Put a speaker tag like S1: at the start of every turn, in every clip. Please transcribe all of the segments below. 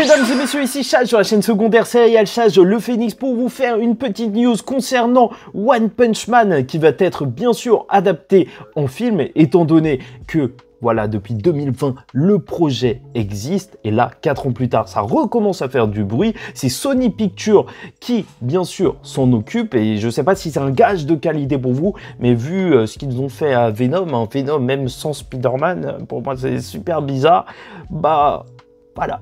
S1: Mesdames et messieurs, ici Chaz sur la chaîne secondaire Serial Chaz, le Phénix, pour vous faire une petite news concernant One Punch Man qui va être bien sûr adapté en film, étant donné que voilà, depuis 2020, le projet existe et là, 4 ans plus tard, ça recommence à faire du bruit. C'est Sony Pictures qui, bien sûr, s'en occupe et je sais pas si c'est un gage de qualité pour vous, mais vu ce qu'ils ont fait à Venom, un Venom même sans Spider-Man, pour moi c'est super bizarre, bah... Voilà,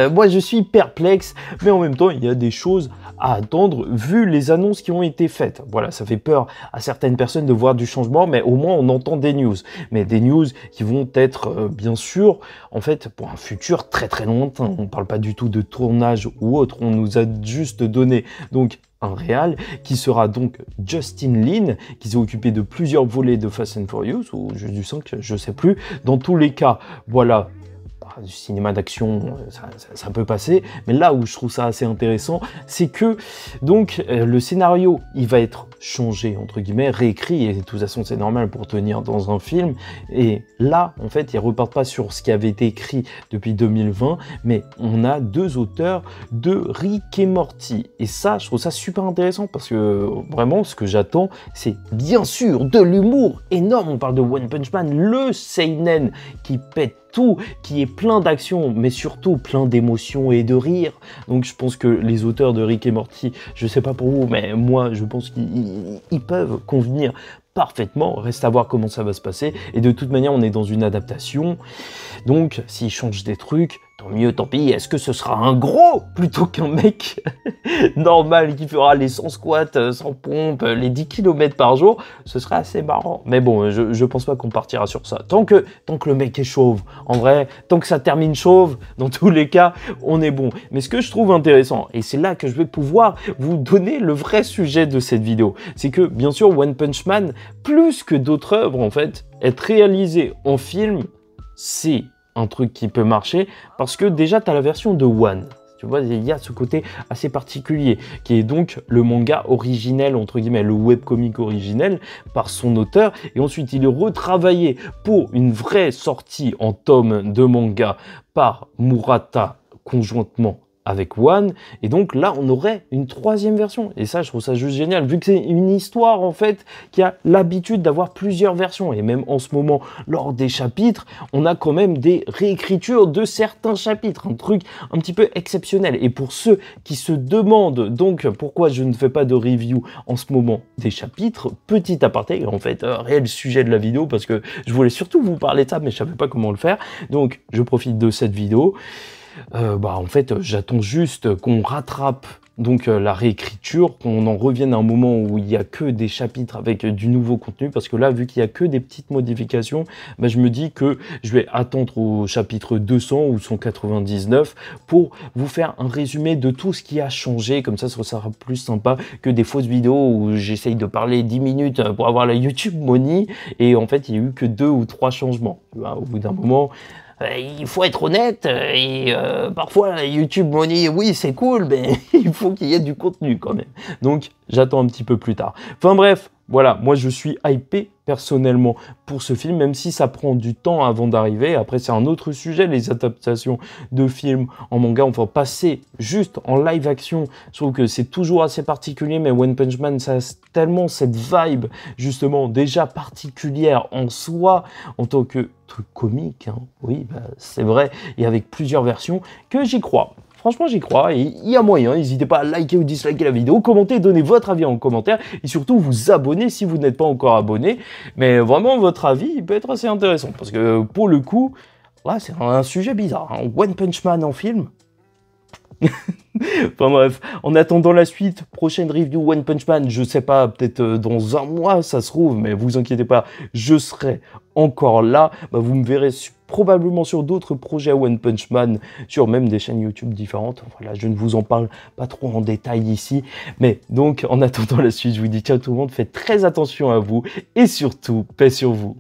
S1: moi je suis perplexe, mais en même temps il y a des choses à attendre vu les annonces qui ont été faites. Voilà, ça fait peur à certaines personnes de voir du changement, mais au moins on entend des news. Mais des news qui vont être bien sûr, en fait, pour un futur très très lointain. On ne parle pas du tout de tournage ou autre, on nous a juste donné donc un réal qui sera donc Justin Lin, qui s'est occupé de plusieurs volets de Fast and Furious, ou juste du 5, je sais plus. Dans tous les cas, voilà, du cinéma d'action, ça peut passer, mais là où je trouve ça assez intéressant, c'est que donc le scénario, il va être changé, entre guillemets, réécrit, et de toute façon c'est normal pour tenir dans un film, et là, en fait, ils repartent pas sur ce qui avait été écrit depuis 2020, mais on a deux auteurs de Rick et Morty, et ça, je trouve ça super intéressant, parce que vraiment, ce que j'attends, c'est bien sûr de l'humour énorme. On parle de One Punch Man, le seinen qui pète tout, qui est plein d'action, mais surtout plein d'émotions et de rire. Donc je pense que les auteurs de Rick et Morty, je sais pas pour vous, mais moi je pense qu'ils peuvent convenir parfaitement. Reste à voir comment ça va se passer. Et de toute manière, on est dans une adaptation. Donc s'ils changent des trucs, tant mieux, tant pis. Est-ce que ce sera un gros plutôt qu'un mec normal qui fera les 100 squats, sans pompe, les 10 km par jour? Ce serait assez marrant. Mais bon, je pense pas qu'on partira sur ça. Tant que le mec est chauve, en vrai, tant que ça termine chauve, dans tous les cas, on est bon. Mais ce que je trouve intéressant, et c'est là que je vais pouvoir vous donner le vrai sujet de cette vidéo, c'est que, bien sûr, One Punch Man, plus que d'autres œuvres, en fait, être réalisé en film, c'est un truc qui peut marcher, parce que déjà, tu as la version de One. Tu vois, il y a ce côté assez particulier, qui est donc le manga originel, entre guillemets, le webcomic originel, par son auteur, et ensuite il est retravaillé pour une vraie sortie en tome de manga par Murata, conjointement avec One, et donc là on aurait une troisième version, et ça je trouve ça juste génial, vu que c'est une histoire en fait qui a l'habitude d'avoir plusieurs versions, et même en ce moment lors des chapitres, on a quand même des réécritures de certains chapitres, un truc un petit peu exceptionnel. Et pour ceux qui se demandent donc pourquoi je ne fais pas de review en ce moment des chapitres, petit aparté, en fait réel sujet de la vidéo, parce que je voulais surtout vous parler de ça, mais je savais pas comment le faire, donc je profite de cette vidéo. En fait, j'attends juste qu'on rattrape donc la réécriture, qu'on en revienne à un moment où il n'y a que des chapitres avec du nouveau contenu, parce que là, vu qu'il n'y a que des petites modifications, je me dis que je vais attendre au chapitre 200 ou 199 pour vous faire un résumé de tout ce qui a changé. Comme ça sera plus sympa que des fausses vidéos où j'essaye de parler 10 minutes pour avoir la YouTube Money, et en fait, il n'y a eu que 2 ou 3 changements. Tu vois, au bout d'un moment... il faut être honnête, et parfois YouTube Money, oui c'est cool, mais il faut qu'il y ait du contenu quand même. Donc j'attends un petit peu plus tard. Enfin bref, voilà, moi je suis hypé personnellement pour ce film, même si ça prend du temps avant d'arriver. Après c'est un autre sujet, les adaptations de films en manga, on va passer juste en live action. Je trouve que c'est toujours assez particulier, mais One Punch Man, ça a tellement cette vibe justement déjà particulière en soi, en tant que truc comique, hein. Oui, c'est vrai, et avec plusieurs versions, que j'y crois. Franchement, j'y crois, et il y a moyen. N'hésitez pas à liker ou disliker la vidéo, commenter, donner votre avis en commentaire, et surtout vous abonner si vous n'êtes pas encore abonné. Mais vraiment, votre avis, il peut être assez intéressant, parce que pour le coup, là, c'est un sujet bizarre, hein. One Punch Man en film. Enfin bref, en attendant la suite, prochaine review One Punch Man, je sais pas, peut-être dans un mois ça se trouve, mais vous inquiétez pas, je serai encore là. Vous me verrez probablement sur d'autres projets One Punch Man, sur même des chaînes YouTube différentes. Voilà, je ne vous en parle pas trop en détail ici, mais donc en attendant la suite, je vous dis ciao tout le monde, faites très attention à vous, et surtout, paix sur vous.